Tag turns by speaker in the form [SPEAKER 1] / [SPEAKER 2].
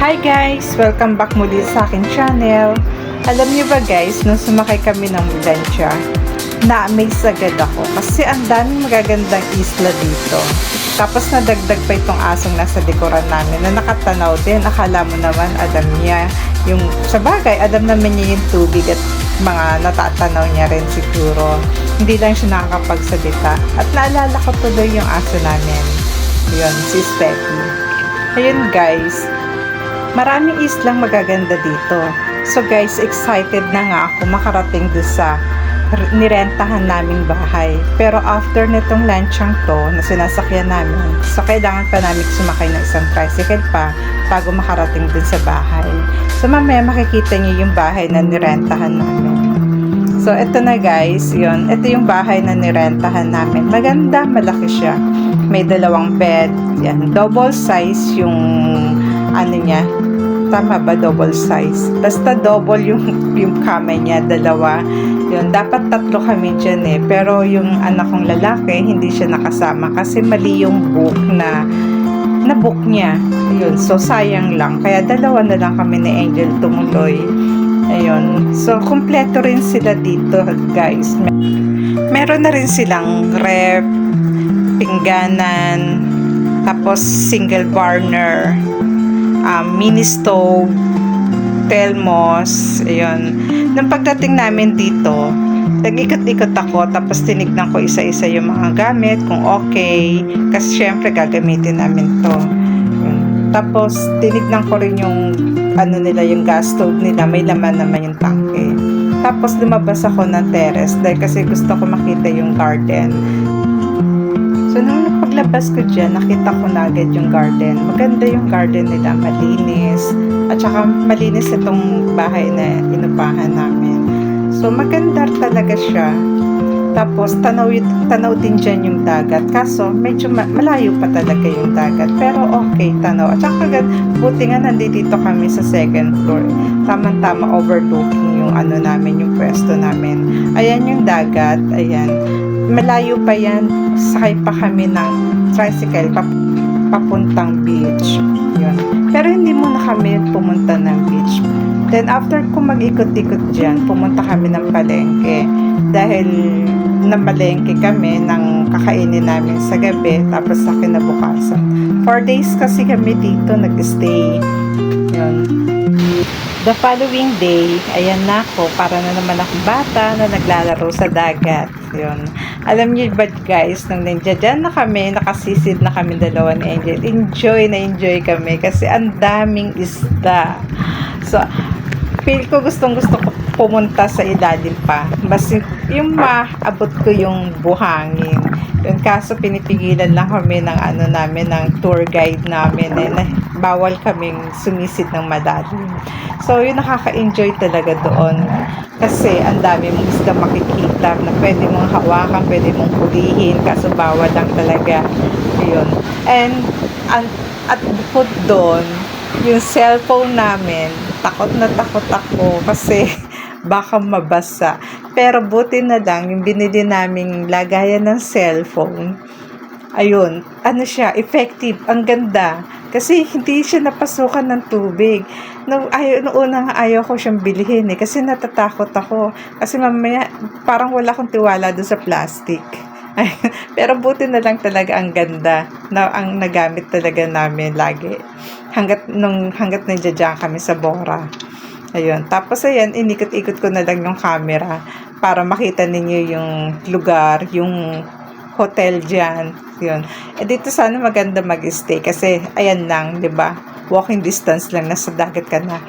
[SPEAKER 1] Hi guys! Welcome back muli sa akin channel. Alam niyo ba guys, nung sumakay kami ng lancha, na-amaze agad ako kasi ang daming magagandang isla dito. Tapos nadagdag pa itong asong nasa likuran namin na nakatanaw din. Akala mo naman alam niya yung, sa bagay, alam naman niya yung tubig at mga natatanaw niya rin siguro. Hindi lang siya nakakapagsalita. At naalala ko tuloy yung aso namin. Yun, si Steffi. Ayun guys, maraming islang magaganda dito. So guys, excited na nga ako makarating doon sa nirentahan naming bahay. Pero after nitong lanchang to na sinasakyan namin, so kailangan pa namin sumakay ng isang tricycle pa bago makarating dun sa bahay. So mamaya makikita niyo yung bahay na nirentahan namin. So ito na guys, yun. Ito yung bahay na nirentahan namin. Maganda, malaki siya. May dalawang bed. Yan, double size yung ano niya. Tama ba, double size? Basta double yung kama niya, dalawa. Yun, dapat tatlo kami dyan eh. Pero yung anak kong lalaki, hindi siya nakasama kasi mali yung book na book niya. Yun, so sayang lang. Kaya dalawa na lang kami ni Angel tumuloy. Ayun. So, kompleto rin sila dito, guys. Meron na rin silang ref, pingganan, tapos single burner, mini stove, telmos, ayun. Nung pagdating namin dito, nag-ikot-ikot ako, tapos tinignan ko isa-isa yung mga gamit, kung okay, kasi syempre gagamitin namin to. Ayun. Tapos, tinignan ko rin yung ano nila, yung gas stove nila, may laman naman yung tangke. Tapos, lumabas ako ng terrace, dahil kasi gusto ko makita yung garden. So, nung paglabas ko dyan, nakita ko na agad yung garden. Maganda yung garden nila, malinis. At saka malinis itong bahay na inupahan namin. So, maganda talaga siya. Tapos, tanaw din dyan yung dagat. Kaso, medyo malayo pa talaga yung dagat. Pero okay, tanaw. At saka, buti nga nandito kami sa second floor. Tamang-tama overlooking yung ano namin, yung pwesto namin. Ayan yung dagat. Ayan. Malayo pa yan, sakay pa kami ng tricycle papuntang beach. Yun. Pero hindi muna kami pumunta ng beach. Then after ko mag-ikot-ikot dyan, pumunta kami ng palengke. Dahil namalengke kami ng kakainin namin sa gabi, tapos sa kinabukasan. 4 days kasi kami dito nag-stay. Yun. The following day, ayan na ako, para na naman akong bata na naglalaro sa dagat. Yun. Alam niyo ba guys, nung nandiyan na kami, nakasisid na kami dalawa ni Angel, enjoy kami kasi ang daming isda. So, feel ko gustong-gusto ko pumunta sa ilalim pa. Mas yung maabot ko yung buhangin. Yun, kaso pinipigilan lang kami ng ano namin, ng tour guide namin na bawal kaming sumisid ng malalim. So, yun, nakaka-enjoy talaga doon. Kasi, ang dami mong isda makikita na pwede mong hawakan, pwede mong hulihin, kaso bawal lang talaga. Yun. And, at bukod doon, yung cellphone namin, takot na takot ako kasi baka mabasa. Pero buti na lang, yung binili naming lagayan ng cellphone, ayun, ano siya, effective, ang ganda. Kasi hindi siya napasukan ng tubig. Noong unang ayaw ko siyang bilhin eh, kasi natatakot ako. Kasi mamaya, parang wala akong tiwala doon sa plastic. Pero buti na lang talaga ang ganda na ang nagamit talaga namin lagi. Hanggat nandiyan kami sa Bora. Ayun. Tapos ayan, inikot-ikot ko na lang yung camera para makita ninyo yung lugar, yung hotel dyan. Yun. Eh dito sana maganda mag-stay kasi ayan lang, 'di ba? Walking distance lang, nasa dagat ka na.